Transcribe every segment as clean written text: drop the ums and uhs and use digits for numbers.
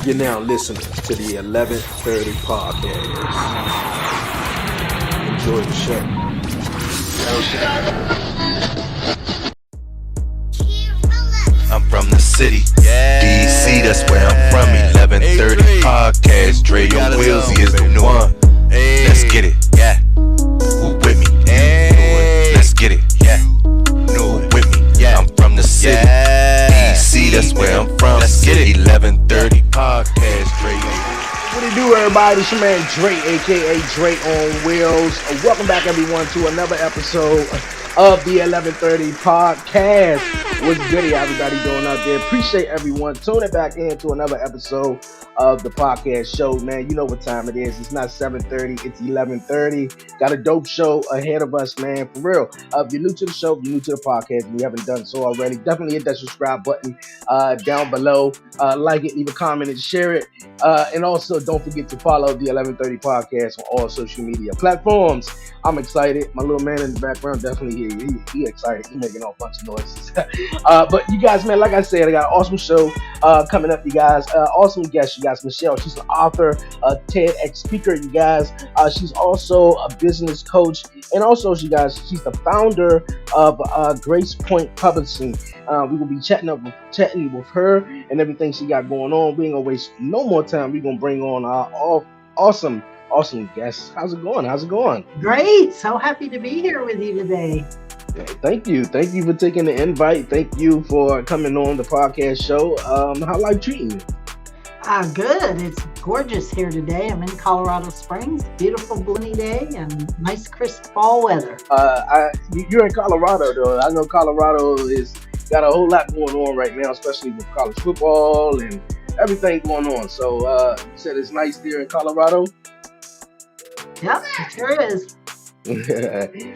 You're now listening to the 11:30 podcast. Enjoy the show. I'm from the city, DC, that's where I'm from. 11:30 podcast, Dre and Willsy is the one. Let's get it, yeah. Who with me? Let's get it, yeah. Who with me? I'm from the city, DC, that's where I'm from. Let's get it. 11:30 podcast, Dre. What it do, everybody? It's your man Dre, aka Dre on Wheels. Welcome back, everyone, to another episode of the 11:30 podcast. What's goody, everybody doing out there? Appreciate everyone tuning back in to another episode of the podcast show, man. You know what time it is. It's not 7:30, it's 11:30. Got a dope show ahead of us, man, for real. If you're new to the show, if you're new to the podcast, and you haven't done so already, definitely hit that subscribe button down below. Like it, leave a comment, and share it. And also, don't forget to follow the 11:30 podcast on all social media platforms. I'm excited. My little man in the background definitely he excited. He making all bunch of noises. But you guys, man, like I said, I got an awesome show coming up, you guys. Awesome guest, you guys. Michelle, she's an author, a TedX speaker, you guys. She's also a business coach, and also, you guys, she's the founder of Grace Point Publishing. We will be chatting with her and everything she got going on. We ain't gonna waste no more time. We're gonna bring on our awesome guests. How's it going? Great. So happy to be here with you today. Thank you for taking the invite. Thank you for coming on the podcast show. How life treating you? Good. It's gorgeous here today. I'm in Colorado Springs. Beautiful gloomy day and nice crisp fall weather. You're in Colorado, though. I know Colorado is got a whole lot going on right now, especially with college football and everything going on. So you said it's nice there in Colorado? Yep, it sure is.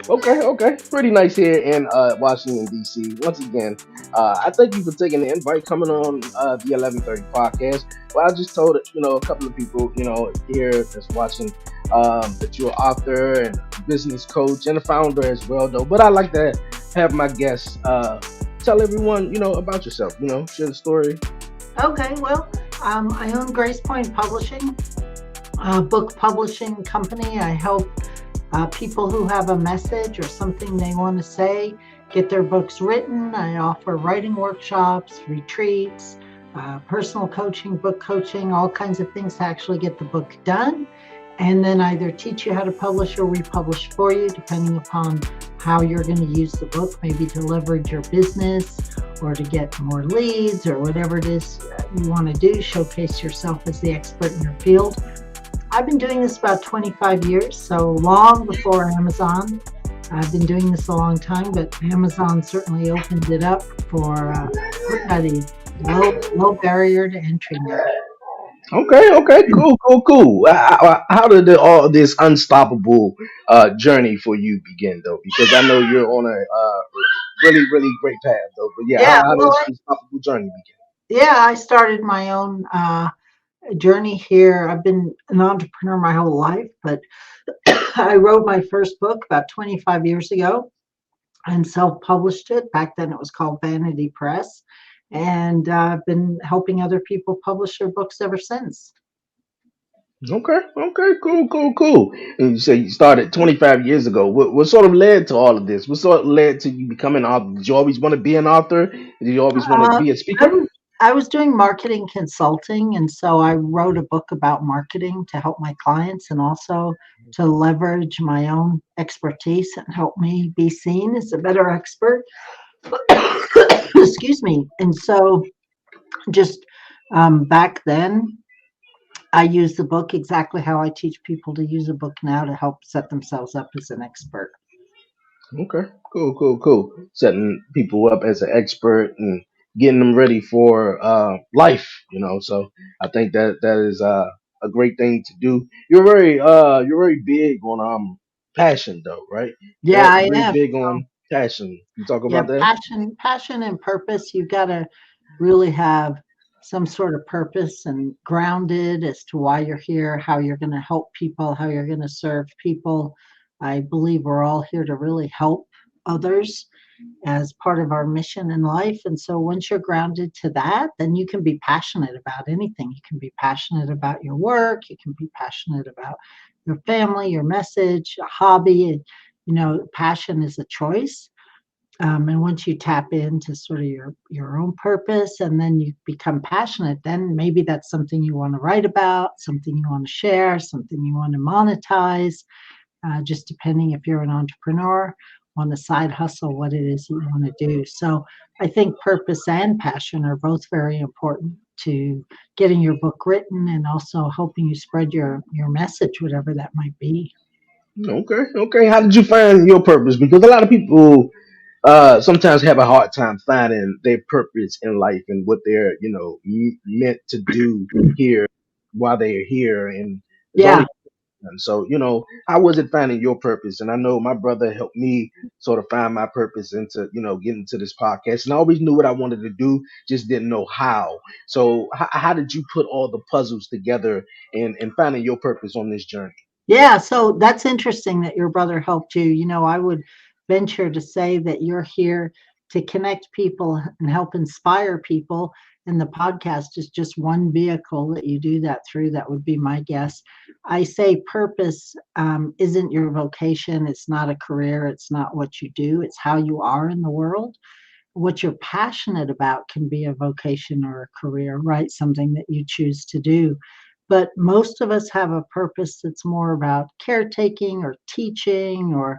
Okay. Pretty nice here in Washington, D.C. Once again, I thank you for taking the invite, coming on the 11:30 podcast. Well, I just told a couple of people, here that's watching, that you're an author and business coach and a founder as well, though. But I like to have my guests tell everyone, about yourself. Share the story. Okay, well, I own Grace Point Publishing, a book publishing company. I help people who have a message or something they want to say get their books written. I offer writing workshops, retreats, personal coaching, book coaching, all kinds of things to actually get the book done. And then either teach you how to publish or republish for you, depending upon how you're going to use the book, maybe to leverage your business or to get more leads or whatever it is you want to do, showcase yourself as the expert in your field. I've been doing this about 25 years, so long before Amazon. I've been doing this a long time, but Amazon certainly opened it up for everybody. Low barrier to entry now. Okay, cool. How did all this unstoppable journey for you begin, though? Because I know you're on a really great path, though. But how did this unstoppable journey begin? Yeah, I started my own journey here. I've been an entrepreneur my whole life, but I wrote my first book about 25 years ago and self-published it. Back then it was called Vanity Press. And I've been helping other people publish their books ever since. Okay, cool. And you say you started 25 years ago. What sort of led to all of this? What sort of led to you becoming an author? Did you always want to be an author? Did you always want to be a speaker? I was doing marketing consulting, and so I wrote a book about marketing to help my clients and also to leverage my own expertise and help me be seen as a better expert. Excuse me. And so just back then, I used the book exactly how I teach people to use a book now to help set themselves up as an expert. Okay, cool. Setting people up as an expert and getting them ready for life, So I think that is a great thing to do. You're very big on passion, though, right? Yeah, I Very am. big on passion. You talk about that? Passion and purpose. You've got to really have some sort of purpose and grounded as to why you're here, how you're going to help people, how you're going to serve people. I believe we're all here to really help others. as part of our mission in life. And so once you're grounded to that, then you can be passionate about anything. You can be passionate about your work, you can be passionate about your family, your message, a hobby. Passion is a choice. And once you tap into sort of your own purpose and then you become passionate, then maybe that's something you want to write about, something you want to share, something you want to monetize, just depending if you're an entrepreneur on the side hustle, what it is that you want to do. So I think purpose and passion are both very important to getting your book written and also helping you spread your message, whatever that might be. Okay, okay. How did you find your purpose? Because a lot of people sometimes have a hard time finding their purpose in life and what they're meant to do here while they're here, and it's Yeah. only and so, how was it finding your purpose? And I know my brother helped me sort of find my purpose into, getting into this podcast. And I always knew what I wanted to do, just didn't know how. So, how did you put all the puzzles together and finding your purpose on this journey? Yeah, so that's interesting that your brother helped you. I would venture to say that you're here to connect people and help inspire people. And the podcast is just one vehicle that you do that through. That would be my guess. I say purpose isn't your vocation, it's not a career, it's not what you do, it's how you are in the world. What you're passionate about can be a vocation or a career, right? Something that you choose to do. But most of us have a purpose that's more about caretaking or teaching, or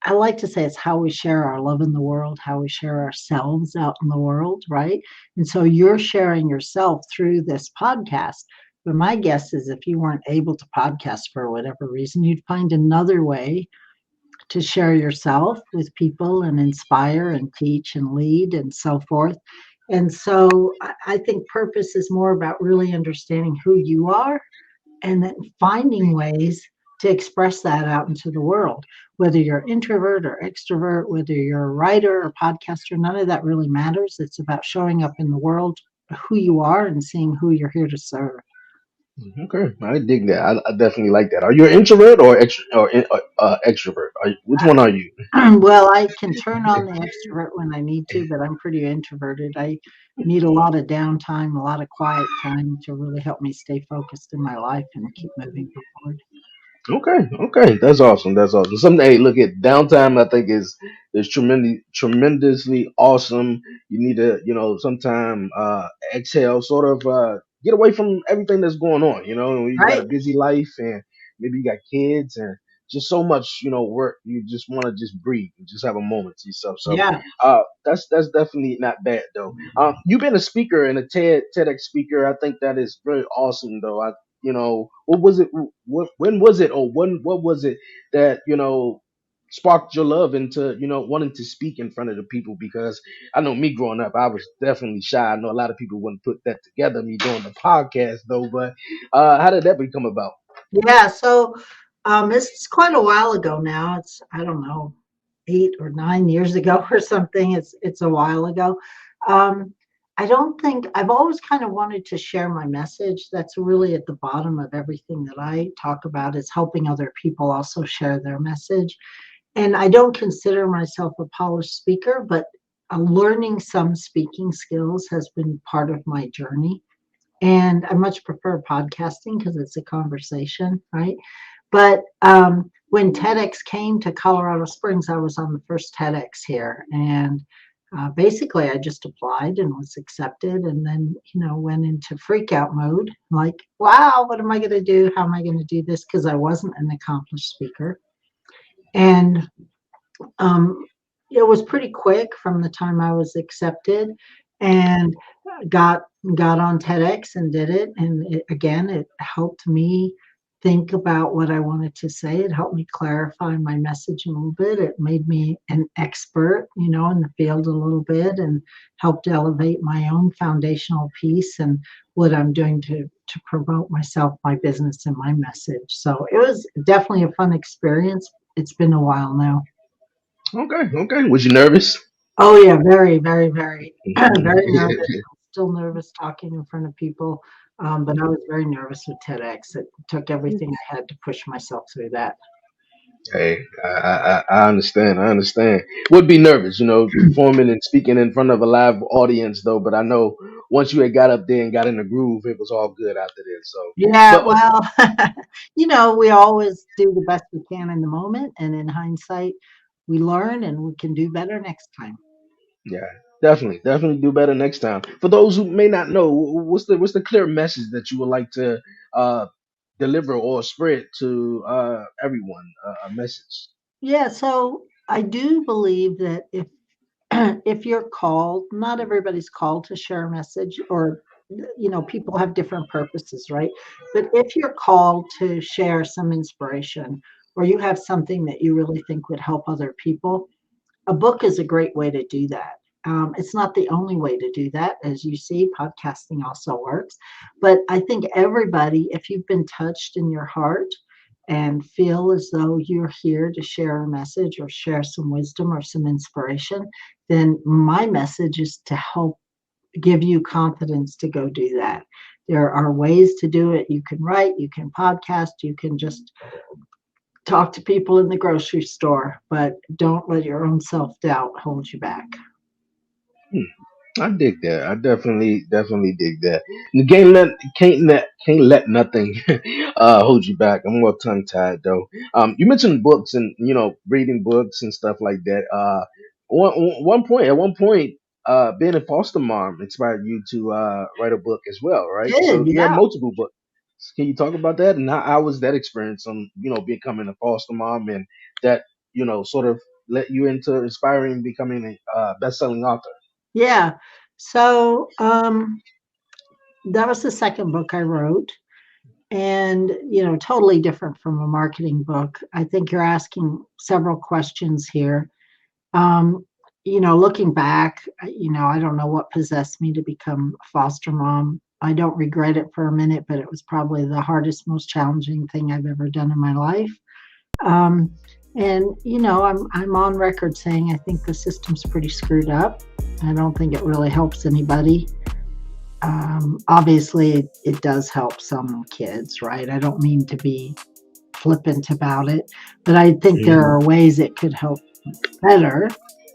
I like to say it's how we share our love in the world, how we share ourselves out in the world, right? And so you're sharing yourself through this podcast. But my guess is if you weren't able to podcast for whatever reason, you'd find another way to share yourself with people and inspire and teach and lead and so forth. And so I think purpose is more about really understanding who you are and then finding ways to express that out into the world. Whether you're introvert or extrovert, whether you're a writer or podcaster, none of that really matters. It's about showing up in the world who you are and seeing who you're here to serve. Okay, I dig that. I definitely like that. Are you an introvert or extrovert? Which one are you? Well, I can turn on the extrovert when I need to, but I'm pretty introverted. I need a lot of downtime, a lot of quiet time to really help me stay focused in my life and keep moving forward. Okay, okay, that's awesome. That's awesome. Someday, look at downtime. I think is tremendously awesome. You need to, sometime exhale, sort of get away from everything that's going on. You got a Right? busy life, and maybe you got kids, and just so much, work. You just want to just breathe and just have a moment to yourself. So, Yeah. that's definitely not bad though. You've been a speaker and a TEDx speaker. I think that is very awesome though. What was it? When was it, or what was it that sparked your love into wanting to speak in front of the people? Because I know me growing up, I was definitely shy. I know a lot of people wouldn't put that together. Me doing the podcast though, but how did that become about? Yeah. So this is quite a while ago now. It's, I don't know, 8 or 9 years ago or something. It's a while ago. Um, I don't think I've always kind of wanted to share my message. That's really at the bottom of everything that I talk about, is helping other people also share their message. And I don't consider myself a polished speaker, but learning some speaking skills has been part of my journey. And I much prefer podcasting because it's a conversation, right? But when TEDx came to Colorado Springs, I was on the first TEDx here. And basically, I just applied and was accepted, and then, went into freak out mode like, wow, what am I going to do? How am I going to do this? Because I wasn't an accomplished speaker. And um, it was pretty quick from the time I was accepted, and got got on TEDx and did it. And again, it helped me think about what I wanted to say. It helped me clarify my message a little bit. It made me an expert, in the field a little bit, and helped elevate my own foundational piece and what I'm doing to promote myself, my business, and my message. So it was definitely a fun experience. It's been a while now. Okay, okay. Was you nervous? Oh yeah, very, very, very, very nervous. Still nervous talking in front of people, but I was very nervous with TEDx. It took everything I had to push myself through that. Hey, I understand. I understand. Would be nervous, performing and speaking in front of a live audience, though. But I know once you had got up there and got in the groove, it was all good after this. So, Yeah, but well, we always do the best we can in the moment, and in hindsight, we learn and we can do better next time. yeah, definitely do better next time. For those who may not know, what's the clear message that you would like to uh, deliver or spread to everyone? A message. Yeah, so I do believe that if if you're called, not everybody's called to share a message, or people have different purposes, right? But if you're called to share some inspiration, or you have something that you really think would help other people, a book is a great way to do that. It's not the only way to do that. As you see, podcasting also works. But I think everybody, if you've been touched in your heart and feel as though you're here to share a message or share some wisdom or some inspiration, then my message is to help give you confidence to go do that. There are ways to do it. You can write, you can podcast, you can just talk to people in the grocery store, but don't let your own self doubt hold you back. I dig that. I definitely dig that. You can't let nothing hold you back. I'm more tongue tied though. You mentioned books and reading books and stuff like that. At one point, being a foster mom inspired you to write a book as well, right? Did, So you have yeah. multiple books. Can you talk about that and how was that experience on becoming a foster mom and that sort of let you into inspiring becoming a best-selling author? Yeah. So that was the second book I wrote. And, totally different from a marketing book. I think you're asking several questions here. Um, looking back, I don't know what possessed me to become a foster mom. I don't regret it for a minute, but it was probably the hardest, most challenging thing I've ever done in my life. Um, and I'm on record saying I think the system's pretty screwed up. I don't think it really helps anybody. Obviously, it does help some kids, right? I don't mean to be flippant about it, but I think there are ways it could help better.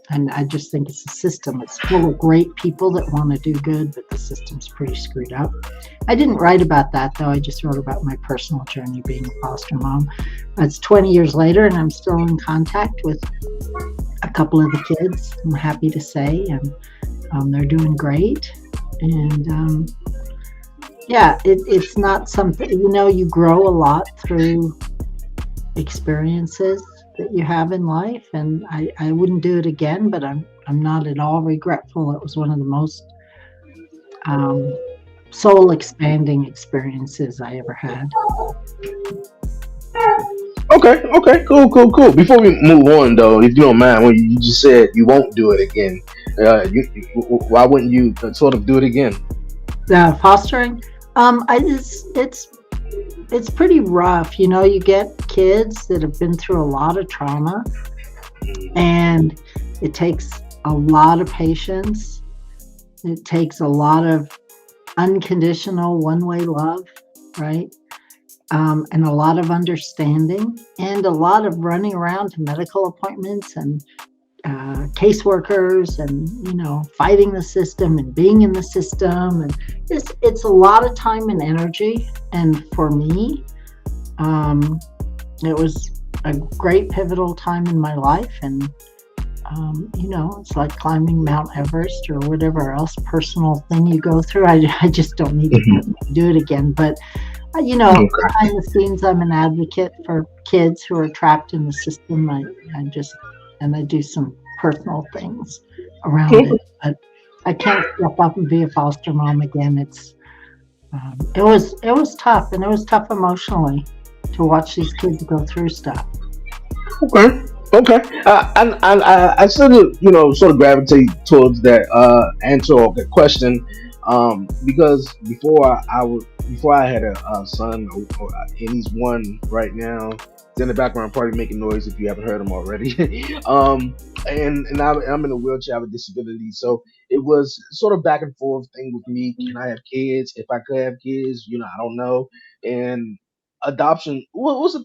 And I just think it's a system. It's full of great people that want to do good, but the system's pretty screwed up. I didn't write about that though. I just wrote about my personal journey being a foster mom. It's 20 years later, and I'm still in contact with a couple of the kids. I'm happy to say, and they're doing great. And yeah, it's not something, you grow a lot through experiences that you have in life. And I wouldn't do it again, but I'm not at all regretful. It was one of the most um, soul expanding experiences I ever had. Okay, cool. Before we move on, though, if you don't mind, when you just said you won't do it again, why wouldn't you sort of do it again? Fostering, it's pretty rough. You get kids that have been through a lot of trauma, and it takes a lot of patience. It takes a lot of unconditional one way love, right? And a lot of understanding, and a lot of running around to medical appointments and caseworkers, and fighting the system and being in the system. And it's a lot of time and energy. And for me, um, it was a great pivotal time in my life. And it's like climbing Mount Everest or whatever else personal thing you go through. I just don't need to Mhm. do it again. But Okay. behind the scenes, I'm an advocate for kids who are trapped in the system. I just, and I do some personal things around it. But I can't step up and be a foster mom again. It was tough, and it was tough emotionally to watch these kids go through stuff. Okay. Okay. I sort of gravitate towards that answer or the question, because before I had a son, and he's one right now. He's in the background, probably making noise if you haven't heard him already. I'm in a wheelchair, I have a disability, so it was sort of back and forth thing with me. Can I have kids? If I could have kids, I don't know. And adoption was a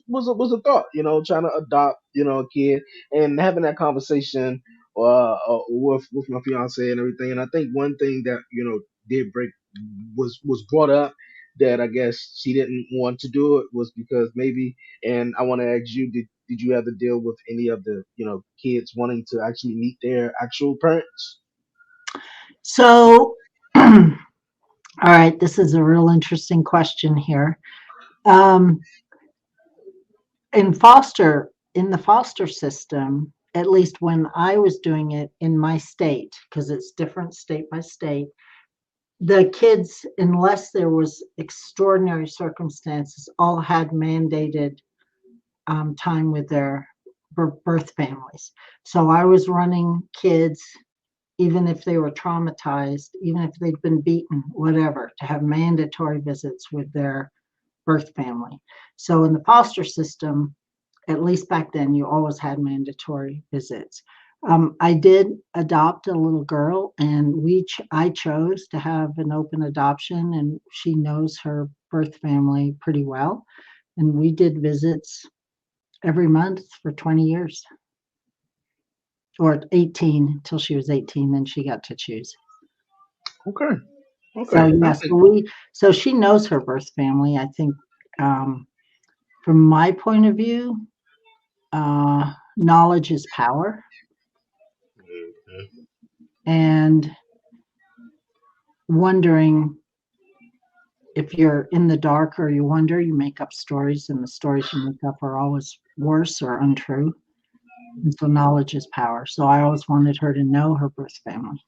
thought, trying to adopt, a kid and having that conversation with my fiance and everything. And I think one thing that did break was brought up that I guess she didn't want to do it was because maybe, and I want to ask you, did you ever deal with any of the kids wanting to actually meet their actual parents? So, all right, this is a real interesting question here. Um, in the foster system, at least when I was doing it in my state, because it's different state by state, the kids, unless there was extraordinary circumstances, all had mandated time with their birth families. So I was running kids, even if they were traumatized, even if they'd been beaten, whatever, to have mandatory visits with their birth family. So in the foster system, at least back then, you always had mandatory visits. I did adopt a little girl, and I chose to have an open adoption, and she knows her birth family pretty well. And we did visits every month for 20 years, or 18 until she was 18, then she got to choose. Okay, So okay, I yeah, think. so she knows her birth family. I think um, from my point of view, knowledge is power, Mhm. and wondering, if you're in the dark or you wonder, you make up stories, and the stories you make up are always worse or untrue. And so knowledge is power. So I always wanted her to know her birth family.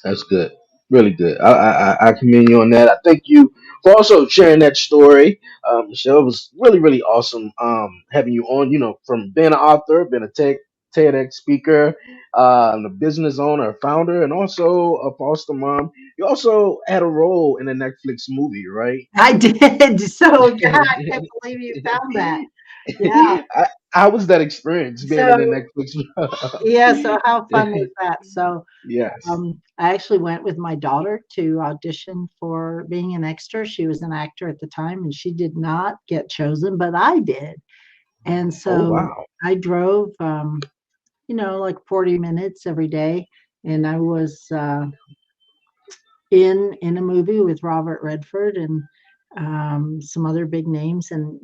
That's good. Really good. I commend you on that. I thank you for also sharing that story. Michelle, it was really, really awesome having you on, from being an author, being a TEDx speaker, a business owner, founder, and also a foster mom. You also had a role in a Netflix movie, right? I did. So yeah, I can't believe you found that. Yeah. How was that experience being in So a Netflix? yeah, so how fun was that? So Yes. I actually went with my daughter to audition for being an extra. She was an actor at the time, and she did not get chosen, but I did. And Oh, so wow. I drove, like 40 minutes every day, and I was in a movie with Robert Redford and some other big names, and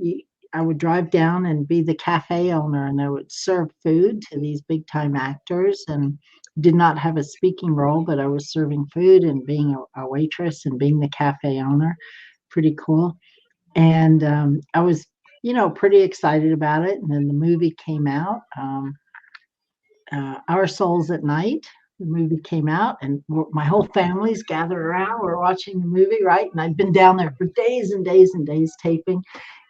I would drive down and be the cafe owner, and I would serve food to these big time actors, and did not have a speaking role, but I was serving food and being a waitress and being the cafe owner. Pretty cool. And I was, pretty excited about it. And then the movie came out. Our Souls at Night. The movie came out, and my whole family's gathered around. We're watching the movie, right? And I'd been down there for days and days and days taping.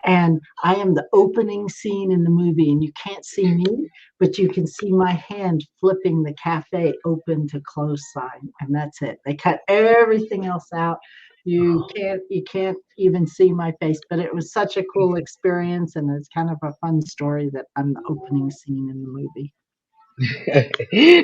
And I am the opening scene in the movie, and you can't see me, but you can see my hand flipping the cafe open to close sign, and that's it. They cut everything else out. You can't even see my face, but it was such a cool experience, and it's kind of a fun story that I'm the opening scene in the movie.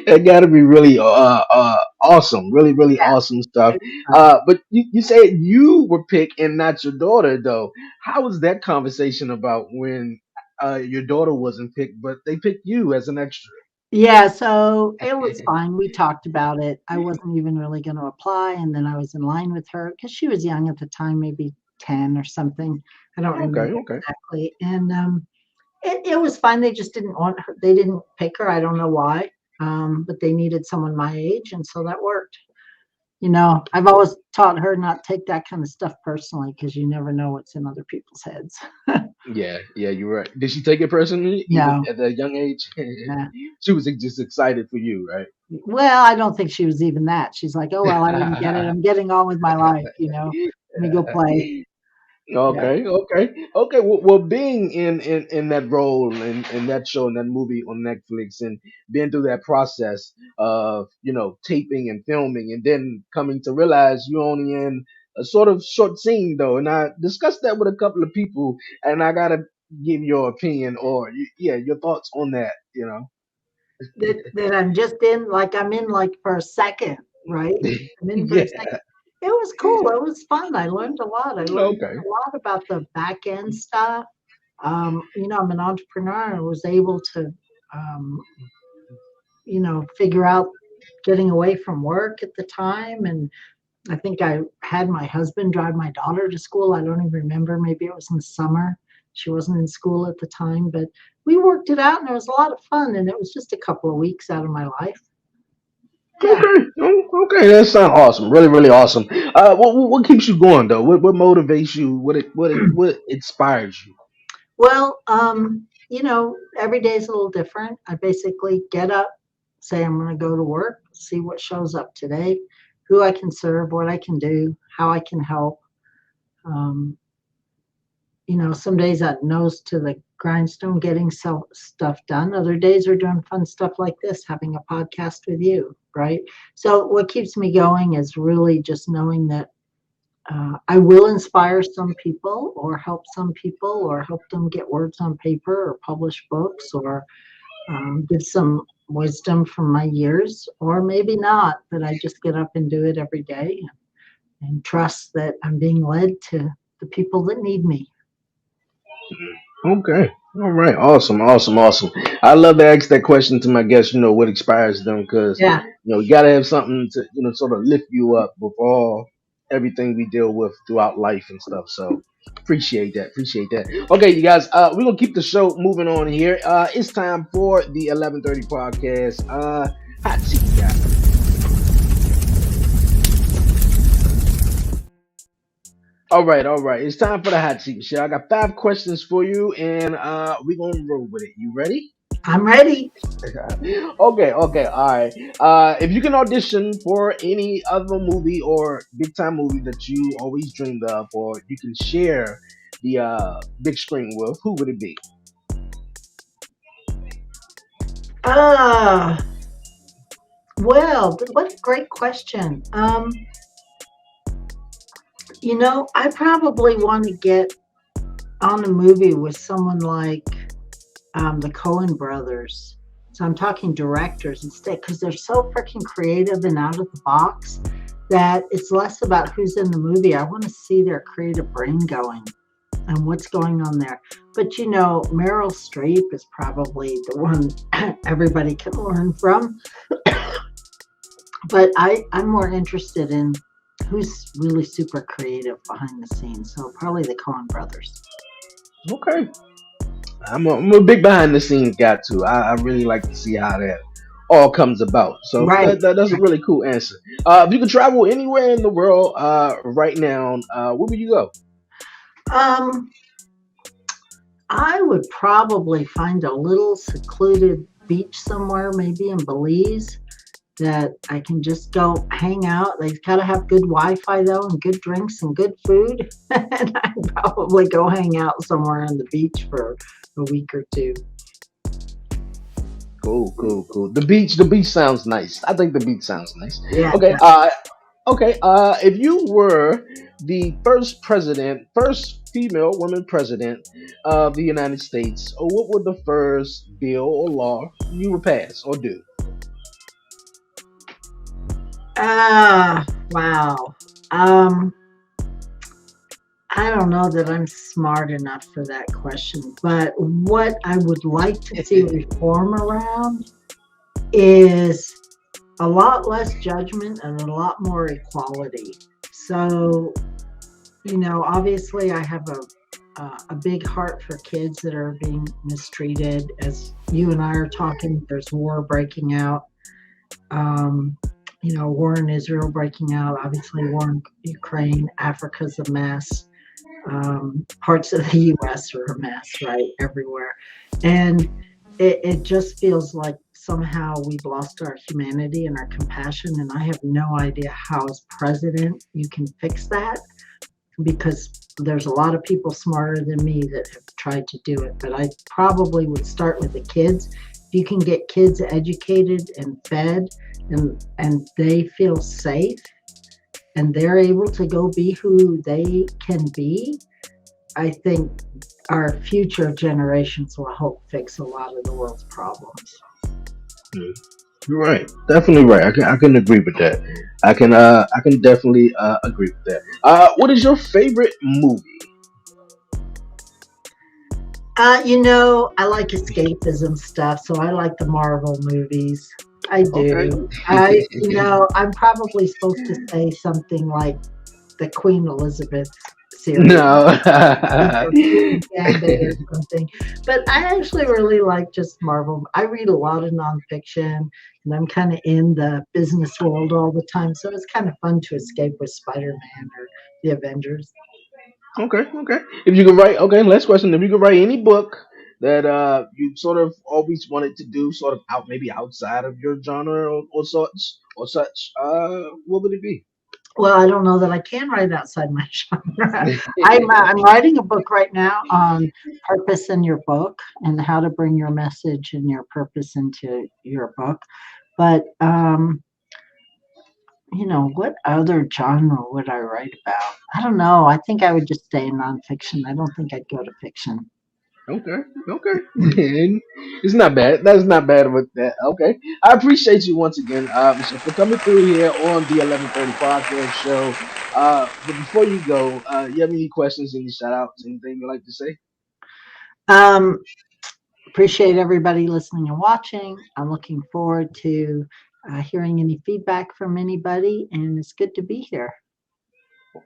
That got to be really awesome, really really Yeah, awesome stuff. it was fun. But you said you were picked and not your daughter though. How was that conversation about when your daughter wasn't picked, but they picked you as an extra? Yeah, so it was fine. We talked about it. I wasn't even really going to apply, and then I was in line with her because she was young at the time, maybe 10 or something. I don't Okay, remember okay. exactly. And it was fine. They just didn't want her. They didn't pick her. I don't know why, but they needed someone my age, and so that worked. I've always taught her not take that kind of stuff personally because you never know what's in other people's heads. Yeah, yeah, you're right. Did she take it personally, even No, at that young age? nah. She was just excited for you, right? Well, I don't think she was even that. She's like, "Oh, well, I didn't get it. I'm getting on with my life. Let me go play." Yeah. Okay, okay, okay. Well, being in that role in that show in that movie on Netflix and being through that process of taping and filming and then coming to realize you're only in a sort of short scene though, and I discussed that with a couple of people, and I gotta give your opinion or yeah your thoughts on that. That I'm just in, like I'm in like for a second, right? I'm in for a Yeah. second. It was cool. It was fun. I learned a lot. I learned Okay. a lot about the back end stuff. I'm an entrepreneur. I was able to, um, figure out getting away from work at the time. And I think I had my husband drive my daughter to school. I don't even remember. Maybe it was in the summer. She wasn't in school at the time, but we worked it out and it was a lot of fun. And it was just a couple of weeks out of my life. Yeah. Okay. Okay. That sounds awesome. Really, really awesome. What keeps you going though? What motivates you? What inspires you? Well, every day is a little different. I basically get up, say I'm going to go to work, see what shows up today, who I can serve, what I can do, how I can help. Um, some days that nose to the grindstone, getting stuff done. Other days are doing fun stuff like this, having a podcast with you, right? So what keeps me going is really just knowing that I will inspire some people or help some people or help them get words on paper or publish books or give some wisdom from my years, or maybe not, but I just get up and do it every day and trust that I'm being led to the people that need me. Okay. All right. Awesome. Awesome. Awesome. I love to ask that question to my guests. What inspires them? Because Yeah. you got to have something to sort of lift you up with all everything we deal with throughout life and stuff. So appreciate that. Appreciate that. Okay, you guys. We're gonna keep the show moving on here. It's time for the 11:30 podcast. Hot seat, guys. All right, all right. It's time for the hot seat, Michelle. I got 5 questions for you, and we're gonna roll with it. You ready? I'm ready. Okay, okay, all right. If you can audition for any other movie or big time movie that you always dreamed of, or you can share the big screen with, who would it be? Ah, well, what a great question. I probably want to get on a movie with someone like the Coen brothers. So I'm talking directors instead, because they're so freaking creative and out of the box that it's less about who's in the movie. I want to see their creative brain going and what's going on there. But Meryl Streep is probably the one everybody can learn from. But I'm more interested in who's really super creative behind the scenes. So probably the Coen brothers. Okay, I'm a big behind the scenes guy too. I really like to see how that all comes about. So Right. that's a really cool answer. If you could travel anywhere in the world right now, where would you go? Um, I would probably find a little secluded beach somewhere, maybe in Belize, that I can just go hang out. They gotta have good Wi-Fi though, and good drinks and good food. And I'd probably go hang out somewhere on the beach for a week or two. Cool, cool, cool. The beach sounds nice. I think the beach sounds nice. Yeah. Okay, okay. If you were the first female woman president of the United States, what would the first bill or law you would pass or do? Wow. Um, I don't know that I'm smart enough for that question, but what I would like to see reform around is a lot less judgment and a lot more equality. So, obviously, I have a big heart for kids that are being mistreated. As you and I are talking, there's war breaking out. Um, war in Israel breaking out. Obviously, war in Ukraine. Africa's a mess. Parts of the U.S. are a mess, right? Everywhere, and it just feels like somehow we've lost our humanity and our compassion. And I have no idea how, as president, you can fix that, because there's a lot of people smarter than me that have tried to do it. But I probably would start with the kids. If you can get kids educated and fed, and they feel safe and they're able to go be who they can be, I think our future generations will help fix a lot of the world's problems. You're right. Definitely right. I can agree with that. I can definitely agree with that. What is your favorite movie? I like escapism stuff, so I like the Marvel movies. I Okay. do. I'm probably supposed to say something like the Queen Elizabeth series No. or Queen's Gambit or something. But I actually really like just Marvel. I read a lot of nonfiction and I'm kind of in the business world all the time. So it's kind of fun to escape with Spider-Man or the Avengers. Okay, okay. If you could write, okay, last question. If you could write any book that you sort of always wanted to do, sort of out maybe outside of your genre or such, what would it be? Well, I don't know that I can write outside my genre. I'm writing a book right now on purpose in your book and how to bring your message and your purpose into your book. But what other genre would I write about? I don't know. I think I would just stay in nonfiction. I don't think I'd go to fiction. Okay, okay. And it's not bad. That's not bad with that. Okay. I appreciate you once again, Michelle, for coming through here on the 11:30 podcast show. But before you go, you have any questions, any shout outs, anything you'd like to say? Um, Appreciate everybody listening and watching. I'm looking forward to hearing any feedback from anybody, and it's good to be here.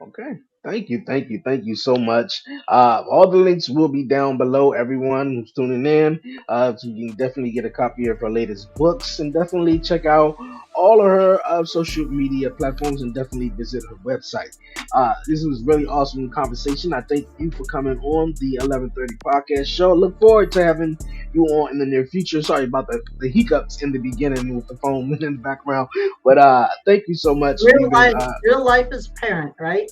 Okay. Thank you so much. All the links will be down below. Everyone who's tuning in, so you can definitely get a copy of her latest books, and definitely check out all of her social media platforms, and definitely visit her website. This was really awesome conversation. I thank you for coming on the 11:30 podcast show. Look forward to having you on in the near future. Sorry about the hiccups in the beginning with the phone in the background, but thank you so much. Real You've been life, real life is parent, right?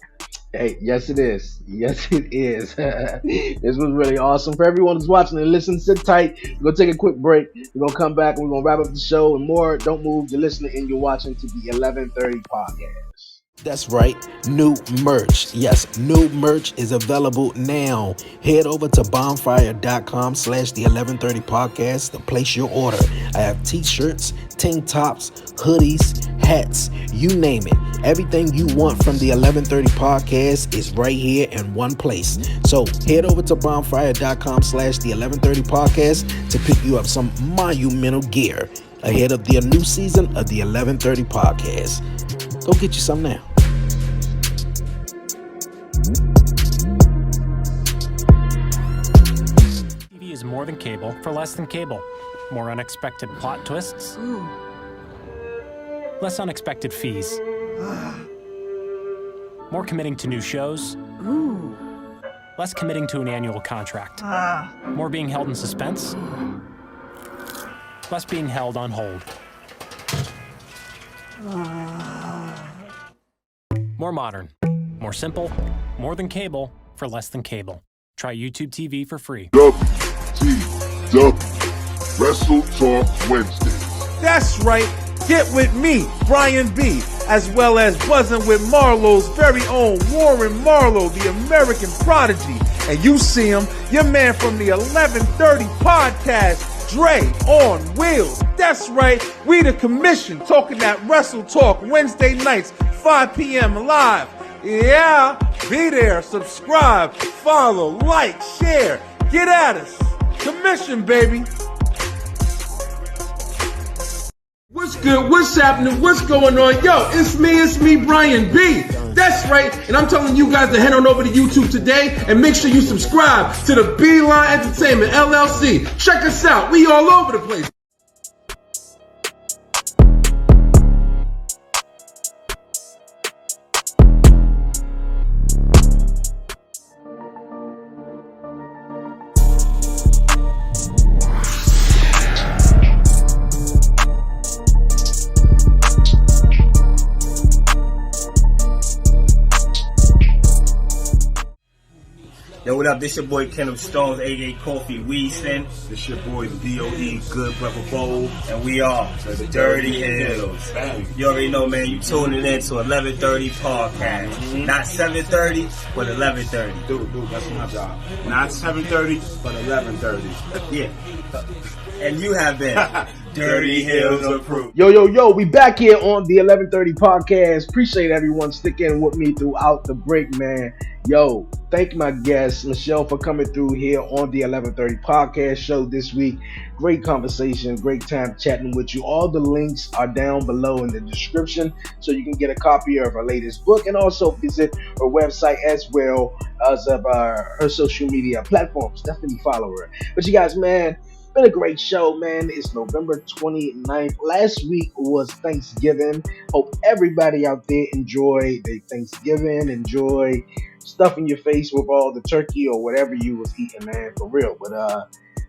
Hey, yes, it is. Yes, it is. This was really awesome. For everyone who's watching and listening, sit tight. We're going to take a quick break. We're going to come back and we're going to wrap up the show and more. Don't move. You're listening and you're watching to the 11:30 podcast. That's right, new merch. Yes, new merch is available now. Head over to bonfire.com/the 1130 podcast to place your order. I have t-shirts, tank tops, hoodies, hats, you name it. Everything you want from the 1130 podcast is right here in one place. So head over to bonfire.com/the 1130 podcast to pick you up some monumental gear ahead of the new season of the 1130 podcast. Go get you some now. TV is more than cable for less than cable. More unexpected plot twists. Ooh. Less unexpected fees. More committing to new shows. Ooh. Less committing to an annual contract. More being held in suspense. Less being held on hold. More modern. More simple. More than cable for less than cable. Try YouTube TV for free. WTW Wrestle Talk Wednesday. That's right. Get with me, Brian B., as well as buzzing with Marlowe's very own Warren Marlowe, the American prodigy. And you see him, your man from the 1130 podcast, Dre on Wheels. That's right. We the commission talking that Wrestle Talk Wednesday nights, 5 p.m. live. Yeah, be there, subscribe, follow, like, share. Get at us. Commission, baby. What's good? What's happening? What's going on? Yo, it's me, Brian B. That's right. And I'm telling you guys to head on over to YouTube today and make sure you subscribe to the Beeline Entertainment LLC. Check us out. We all over the place. Yo, what up? This your boy Kendall Stones, AJ Coffee Weaston. This your boy DOE, Good Brother Bowl. And we are the Dirty Hills. You already know, man, you tuning in to 11:30 podcast. Not 7:30, but 11:30. Dude, that's my job. Not 7:30, but 11:30. Yeah. And you have been Dirty Hills approved. Yo, we back here on the 11:30 podcast. Appreciate everyone sticking with me throughout the break, man. Yo, thank my guest, Michelle, for coming through here on the 11:30 podcast show this week. Great conversation, great time chatting with you. All the links are down below in the description so you can get a copy of her latest book and also visit her website as well as of her social media platforms. Definitely follow her. But you guys, man, been a great show, man. It's November 29th. Last week was Thanksgiving. Hope everybody out there enjoyed their Thanksgiving. Enjoy stuffing your face with all the turkey or whatever you was eating, man, for real. But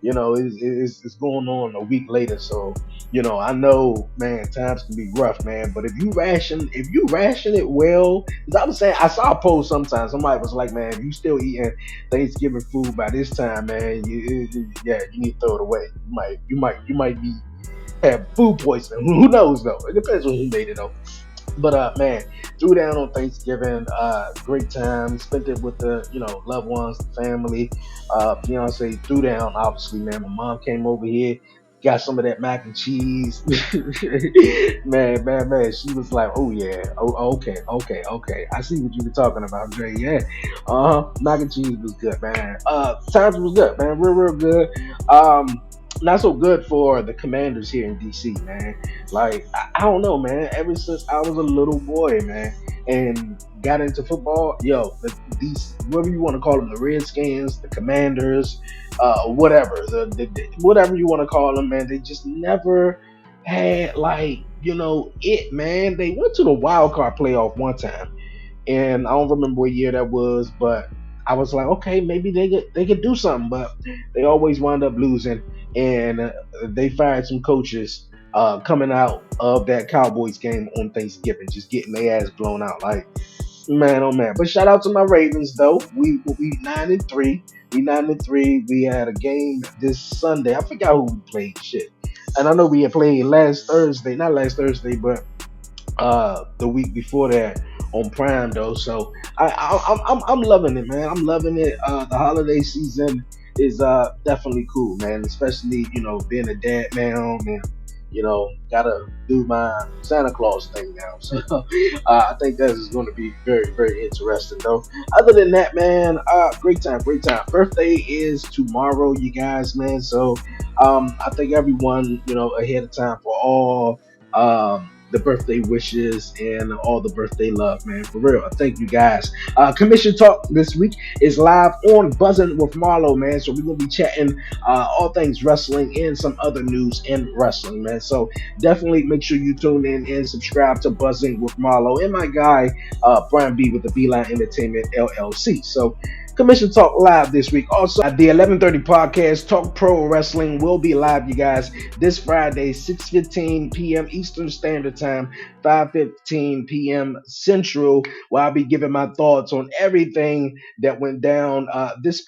it's going on a week later, so I know, man, times can be rough, man. But if you ration it well, 'cause I was saying, I saw a post sometimes. Somebody was like, man, if you still eating Thanksgiving food by this time, man, you need to throw it away. You might be have food poisoning. Who knows though? It depends on who made it though. But man, threw down on Thanksgiving. Great time. Spent it with the loved ones, the family. Fiance threw down. Obviously, man. My mom came over here, got some of that mac and cheese. man. She was like, "Oh yeah, okay. I see what you were talking about, Dre. Yeah, mac and cheese was good, man. Times was good, man. Real good. Not so good for the Commanders here in DC, man. Like I don't know, man. Ever since I was a little boy, man, and got into football, these whatever you want to call them, the Redskins, the Commanders, whatever, whatever you want to call them, man. They just never had it, man. They went to the wild card playoff one time, and I don't remember what year that was, but I was like, okay, maybe they could do something, but they always wind up losing, and they fired some coaches coming out of that Cowboys game on Thanksgiving, just getting their ass blown out. Like, man, oh man. But shout out to my Ravens though. We 9-3. We 9-3. We had a game this Sunday. I forgot who we played. Shit. And I know we had played last Thursday, not last Thursday, but the week before that on Prime though. So I'm loving it, man. I'm loving it. The holiday season is definitely cool, man. Especially being a dad now, and gotta do my Santa Claus thing now. So I think that is going to be very very interesting though. Other than that, man, great time, great time. Birthday is tomorrow, you guys, man. So I think everyone ahead of time for all the birthday wishes and all the birthday love, man. For real. Thank you guys. Commission Talk this week is live on Buzzing with Marlo, man. So we're going to be chatting all things wrestling and some other news in wrestling, man. So definitely make sure you tune in and subscribe to Buzzing with Marlo and my guy, Brian B with the Beeline Entertainment LLC. So Commission Talk live this week. Also, the 11:30 podcast, Talk Pro Wrestling, will be live, you guys, this Friday, 6:15 p.m. Eastern Standard Time, 5:15 p.m. Central, where I'll be giving my thoughts on everything that went down this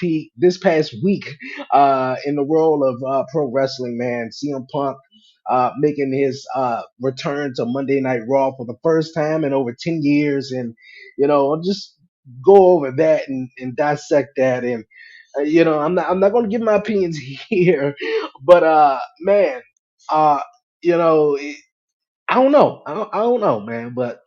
past week in the world of pro wrestling, man. CM Punk making his return to Monday Night Raw for the first time in over 10 years. And, just go over that and dissect that. And, I'm not going to give my opinions here, but, man, uh, you know, I don't know, man. But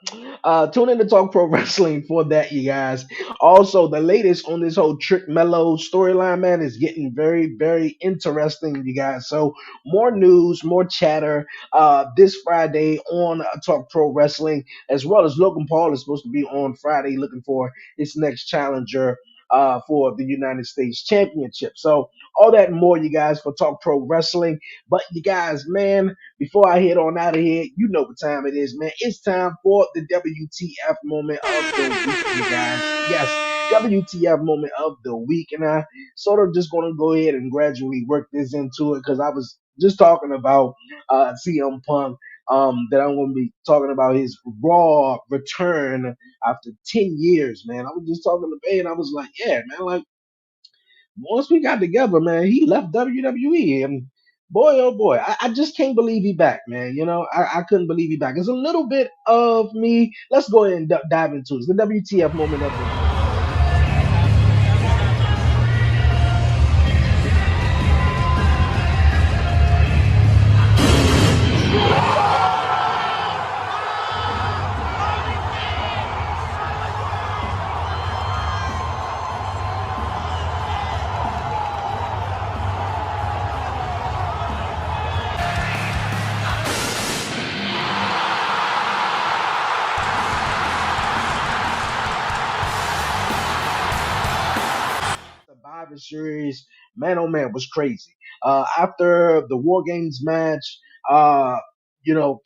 tune in to Talk Pro Wrestling for that, you guys. Also, the latest on this whole Trick Mello storyline, man, is getting very, very interesting, you guys. So more news, more chatter this Friday on Talk Pro Wrestling, as well as Logan Paul is supposed to be on Friday looking for his next challenger for the United States Championship. So all that and more, you guys, for Talk Pro Wrestling. But you guys, man, before I head on out of here, you know what time it is, man. It's time for the WTF moment of the week, you guys. Yes, WTF moment of the week. And I sort of just going to go ahead and gradually work this into it because I was just talking about CM Punk. That I'm going to be talking about his Raw return after 10 years, man. I was just talking to Bay and I was like, yeah, man, like once we got together, man, he left WWE, and boy, oh boy, I just can't believe he back, man. You know, I couldn't believe he back. It's a little bit of me. Let's go ahead and dive into it. It's the WTF moment of the week. Survivor Series, man, oh man, was crazy. After the War Games match, uh,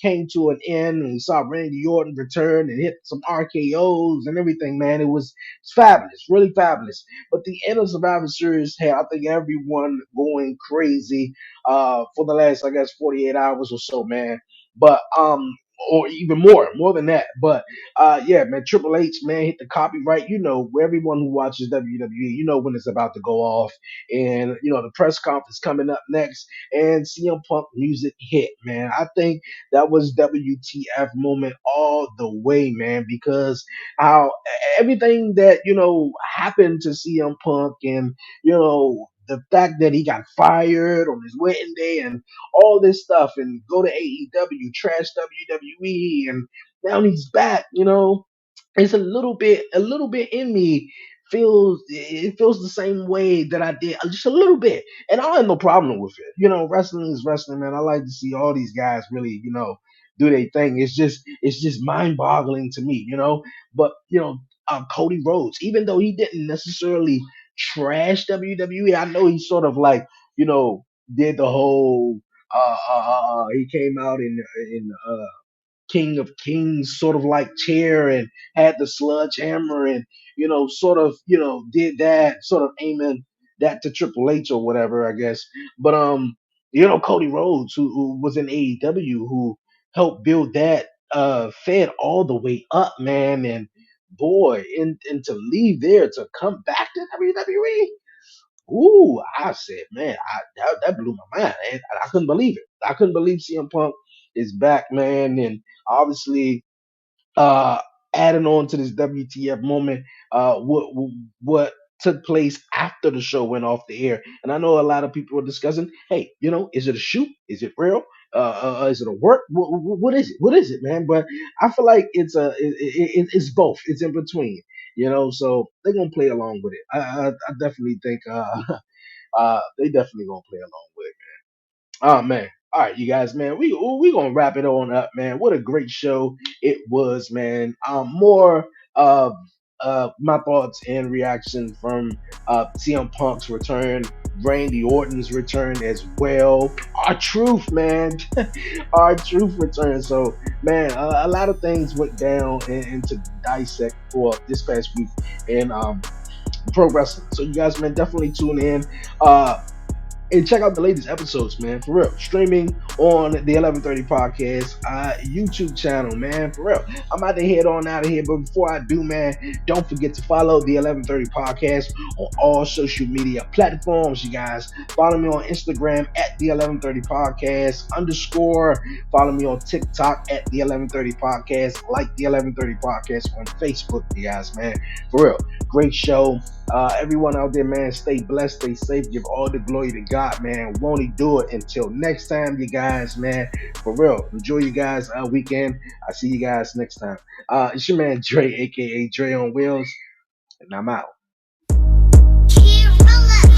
came to an end, and we saw Randy Orton return and hit some RKO's and everything. Man, it's fabulous, really fabulous. But the end of Survivor Series had, I think, everyone going crazy for the last, I guess, 48 hours or so, man. But or even more than that. But yeah, man, Triple H, man, hit the copyright. You know, everyone who watches WWE, you know when it's about to go off, and the press conference coming up next, and CM Punk music hit, man. I think that was WTF moment all the way, man, because how everything that happened to CM Punk, and the fact that he got fired on his wedding day and all this stuff, and go to AEW, trash WWE, and now he's back. It's a little bit in me feels the same way that I did, just a little bit, and I have no problem with it. Wrestling is wrestling, man. I like to see all these guys really, do their thing. It's just mind boggling to me, But Cody Rhodes, even though he didn't necessarily trash WWE, I know he sort of like did the whole he came out in King of Kings sort of like chair, and had the sludge hammer, and sort of did that, sort of aiming that to Triple H or whatever, I guess. But Cody Rhodes, who was in AEW, who helped build that, fed all the way up, man, and boy, and to leave there to come back to WWE. Ooh, I said, man, that blew my mind. And I couldn't believe it. I couldn't believe CM Punk is back, man. And obviously, uh, adding on to this WTF moment, what took place after the show went off the air. And I know a lot of people are discussing, hey, is it a shoot? Is it real? Is it a work? What is it? What is it, man? But I feel like it's both. It's in between. So they're gonna play along with it. I definitely think they definitely gonna play along with it. Oh man. All right, you guys, man. We gonna wrap it on up, man. What a great show it was, man. More of my thoughts and reaction from CM Punk's return, Randy Orton's return as well. Our truth, man. Our truth return. So, man, a lot of things went down and to dissect for this past week in pro wrestling. So you guys, man, definitely tune in. And check out the latest episodes, man, for real. Streaming on the 1130 Podcast YouTube channel, man, for real. I'm about to head on out of here, but before I do, man, don't forget to follow the 1130 Podcast on all social media platforms, you guys. Follow me on Instagram at the 1130 Podcast _ Follow me on TikTok at the 1130 Podcast. Like the 1130 Podcast on Facebook, you guys, man, for real. Great show. Everyone out there, man, stay blessed, stay safe, give all the glory to God, man. Won't he do it? Until next time, you guys, man, for real. Enjoy you guys' weekend. I'll see you guys next time. It's your man Dre, aka Dre on Wheels, and I'm out.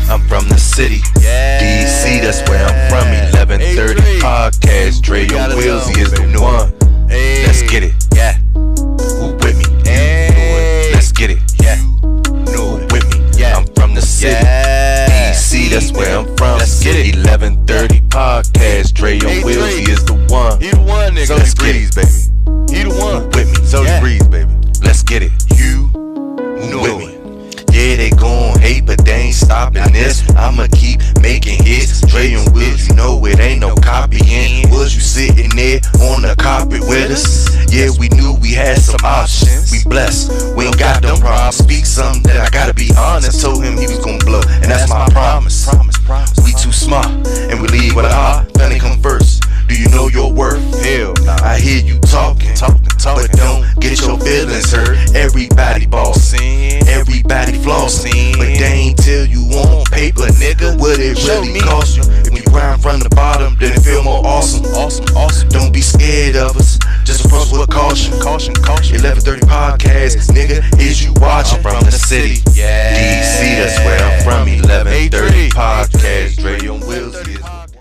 I'm from the city, DC, that's where I'm from. 1130 Podcast, Dre on Wheels, he is the one. Let's get it, yeah. Who with me? Let's get it, yeah. With me, yeah. I'm from the city, DC, that's where I'm from. Let's get it. 1130 Podcast, Dre on Wheels, he is the one. He the one, nigga. So let's get it, baby. He the one. With me, so Breeze, baby. Let's get it. You with me. Yeah, they gon' hate, but they ain't stopping this. I'ma keep making hits. Dre and Wills, you know it ain't no copying. Was you sitting there on the carpet with us? Yeah, we knew we had some options. We blessed, we ain't got no problem. Speak something that I gotta be honest. Told him he was gon' blow, and that's my promise. We too smart, and we lead with a heart. Family come first. Do you know your worth? Hell nah. I hear you talking, but don't get your feelings hurt. Everybody bossing, everybody flossing, but they ain't tell you on paper, nigga, what it really cost you. If you grind from the bottom, then it feel more awesome. Don't be scared of us, just approach with caution. 1130 podcast, nigga, is you watching? I'm from the city, DC, that's where I'm from. 1130 podcast, Dre on wheels.